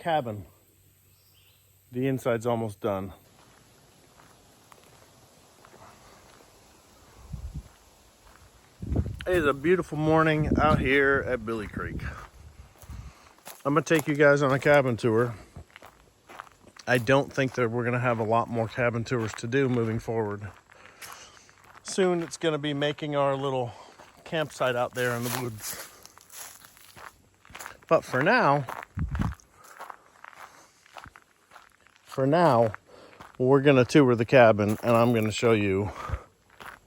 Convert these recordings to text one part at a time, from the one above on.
cabin. The inside's almost done. It is a beautiful morning out here at Billy Creek. I'm gonna take you guys on a cabin tour. I don't think that we're gonna have a lot more cabin tours to do moving forward. Soon it's gonna be making our little campsite out there in the woods. But for now, we're gonna tour the cabin and I'm gonna show you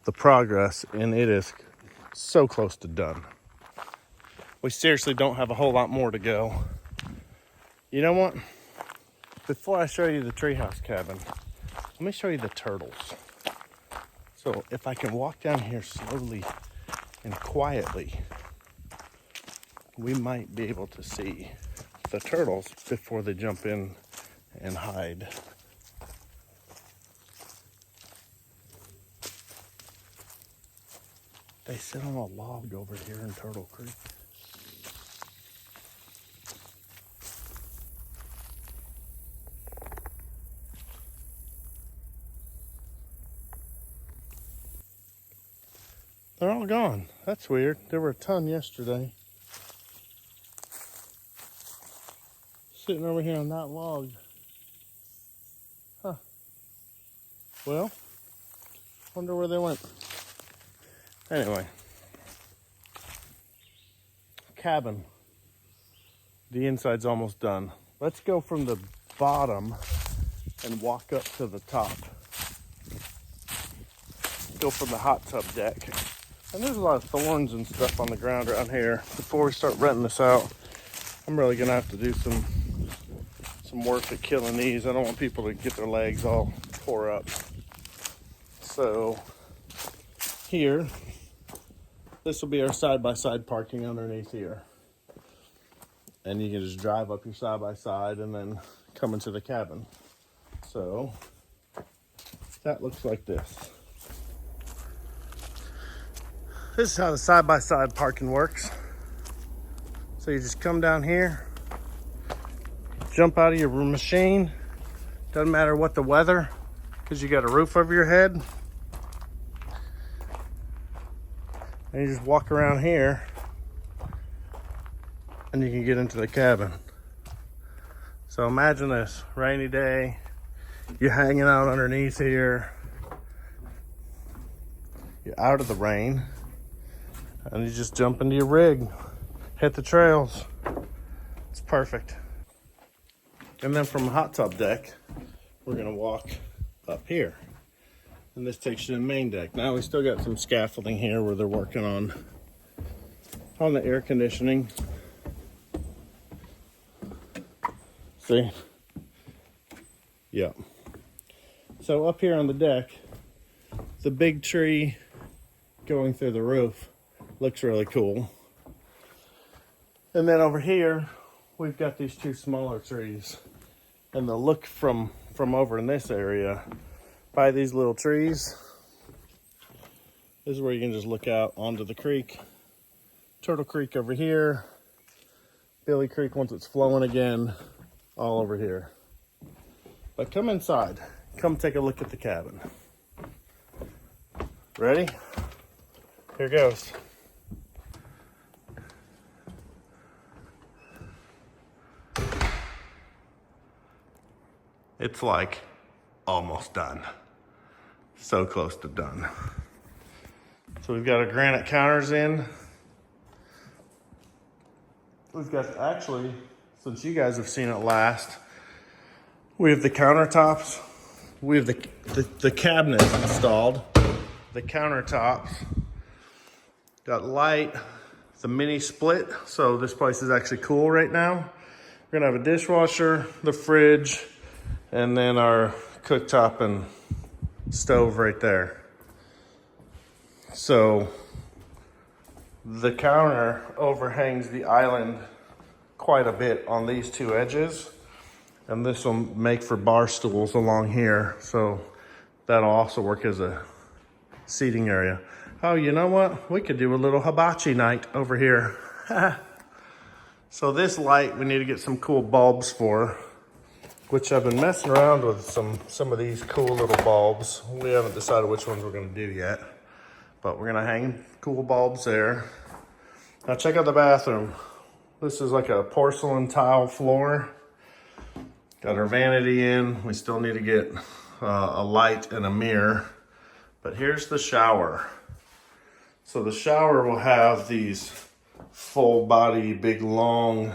the progress, and it is so close to done. We seriously don't have a whole lot more to go. You know what? Before I show you the treehouse cabin, let me show you the turtles. So if I can walk down here slowly and quietly, we might be able to see the turtles before they jump in and hide. They sit on a log over here in Turtle Creek. They're all gone. That's weird. There were a ton yesterday. Sitting over here on that log. Huh. Well, wonder where they went. Anyway. Cabin. The inside's almost done. Let's go from the bottom and walk up to the top. Go from the hot tub deck. And there's a lot of thorns and stuff on the ground around here. Before we start renting this out, I'm really gonna have to do some work at killing these. I don't want people to get their legs all tore up. So here, this will be our side-by-side parking underneath here. And you can just drive up your side-by-side and then come into the cabin. So that looks like this. This is how the side-by-side parking works. So you just come down here, jump out of your machine. Doesn't matter what the weather, because you got a roof over your head. And you just walk around here and you can get into the cabin. So imagine this, rainy day, you're hanging out underneath here, you're out of the rain, and you just jump into your rig, hit the trails. It's perfect. And then from a hot tub deck, we're gonna walk up here. And this takes you to the main deck. Now we still got some scaffolding here where they're working on the air conditioning. See? Yeah. So up here on the deck, the big tree going through the roof looks really cool. And then over here, we've got these two smaller trees. And the look from over in this area, by these little trees, this is where you can just look out onto the creek. Turtle Creek over here, Billy Creek once it's flowing again, all over here. But come inside, come take a look at the cabin. Ready? Here goes. It's like almost done. So close to done. So we've got our granite counters in. We've got, actually, since you guys have seen it last, we have the countertops. We have the cabinets installed. The countertops. Got light, the mini split. So this place is actually cool right now. We're gonna have a dishwasher, the fridge, and then our cooktop and stove right there. So the counter overhangs the island quite a bit on these two edges, and this will make for bar stools along here. So that'll also work as a seating area. Oh, you know what? We could do a little hibachi night over here. So this light we need to get some cool bulbs for, which I've been messing around with some of these cool little bulbs. We haven't decided which ones we're gonna do yet, but we're gonna hang cool bulbs there. Now check out the bathroom. This is like a porcelain tile floor. Got our vanity in. We still need to get a light and a mirror, but here's the shower. So the shower will have these full body, big, long,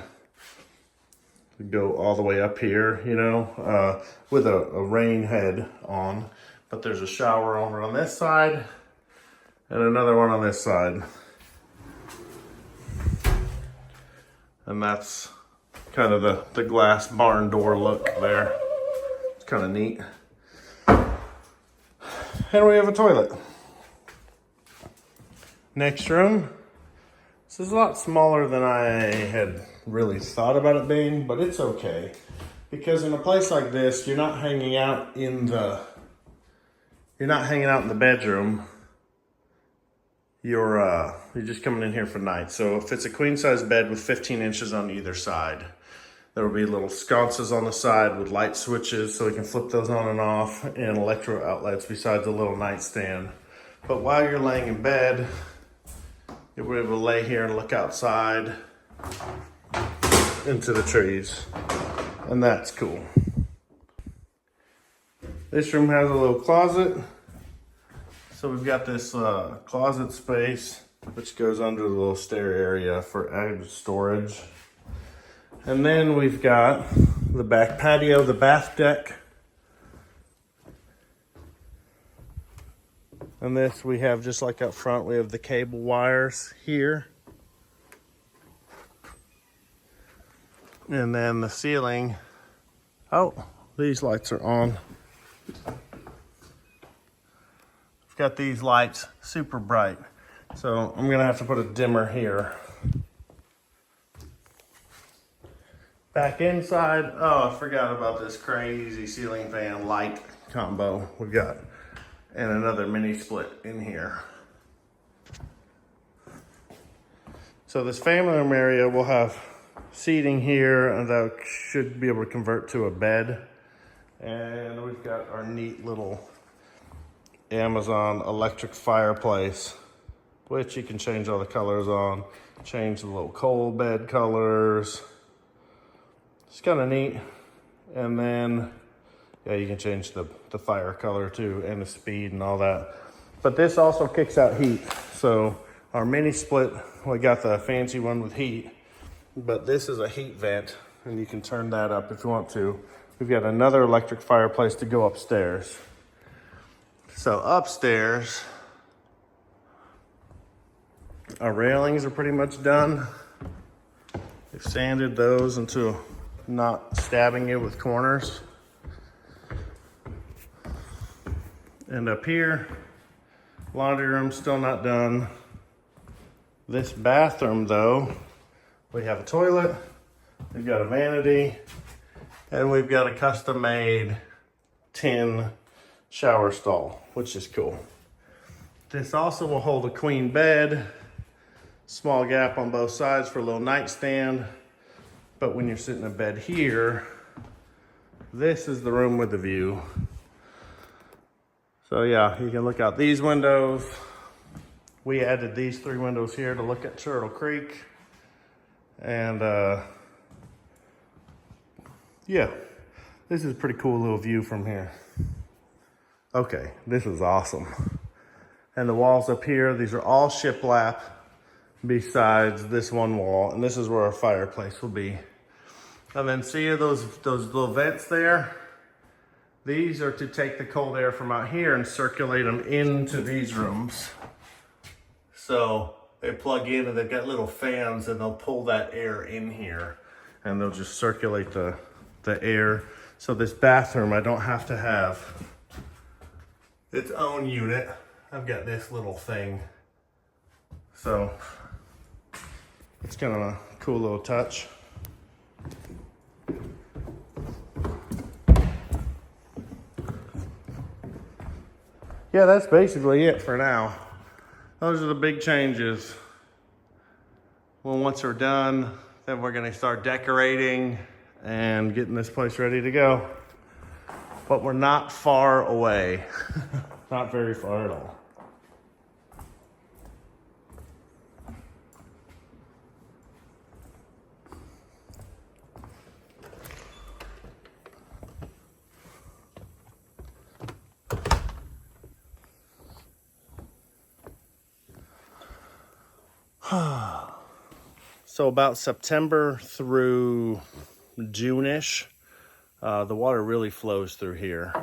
go all the way up here, you know, with a rain head on. But there's a shower over on this side and another one on this side. And that's kind of the glass barn door look there. It's kind of neat. And we have a toilet. Next room. This is a lot smaller than I had really thought about it being, but it's okay. Because in a place like this, you're not hanging out in the bedroom. You're just coming in here for night. So if it's a queen size bed with 15 inches on either side, there will be little sconces on the side with light switches so we can flip those on and off, and electro outlets besides a little nightstand. But while you're laying in bed, you'll be able to lay here and look outside into the trees, and that's cool. This room has a little closet. So we've got this closet space, which goes under the little stair area for added storage. And then we've got the back patio, the bath deck. And this we have just like up front, we have the cable wires here. And then the ceiling, oh, these lights are on. I've got these lights super bright. So I'm gonna have to put a dimmer here. Back inside, oh, I forgot about this crazy ceiling fan light combo we've got. And another mini split in here. So this family room area will have seating here, and that should be able to convert to a bed. And we've got our neat little Amazon electric fireplace, which you can change all the colors on, change the little coal bed colors. It's kind of neat. And then, yeah, you can change the fire color too, and the speed and all that. But this also kicks out heat. So our mini split, we got the fancy one with heat, but this is a heat vent, and you can turn that up if you want to. We've got another electric fireplace to go upstairs. So upstairs, our railings are pretty much done. We've sanded those into not stabbing it with corners. And up here, laundry room still not done. This bathroom though, we have a toilet, we've got a vanity, and we've got a custom made tin shower stall, which is cool. This also will hold a queen bed, small gap on both sides for a little nightstand. But when you're sitting in bed here, this is the room with the view. So yeah, you can look out these windows. We added these 3 windows here to look at Turtle Creek. And yeah, this is a pretty cool little view from here. Okay, this is awesome. And the walls up here, these are all shiplap besides this one wall. And this is where our fireplace will be. And then see those little vents there? These are to take the cold air from out here and circulate them into these rooms. So they plug in and they've got little fans, and they'll pull that air in here, and they'll just circulate the air. So this bathroom, I don't have to have its own unit. I've got this little thing. So it's kind of a cool little touch. Yeah, that's basically it for now. Those are the big changes. Well, once we're done, Then we're gonna start decorating and getting this place ready to go. But we're not far away. Not very far at all. So about September through June-ish, the water really flows through here.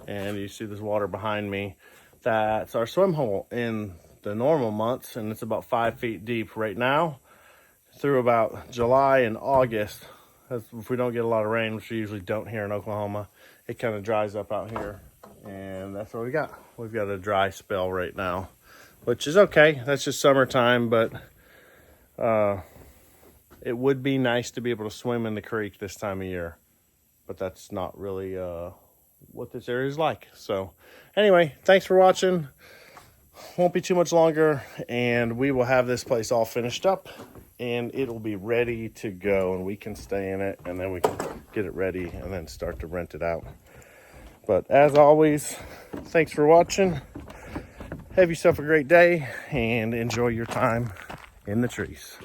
And you see this water behind me. That's our swim hole in the normal months, and it's about 5 feet deep right now. Through about July and August, if we don't get a lot of rain, which we usually don't here in Oklahoma, it kind of dries up out here. And that's what we got. We've got a dry spell right now, which is okay. That's just summertime, but it would be nice to be able to swim in the creek this time of year, but that's not really what this area is like. So anyway, thanks for watching. Won't be too much longer, and we will have this place all finished up, and it'll be ready to go, and we can stay in it, and then we can get it ready and then start to rent it out. But as always, thanks for watching. Have yourself a great day and enjoy your time in the trees.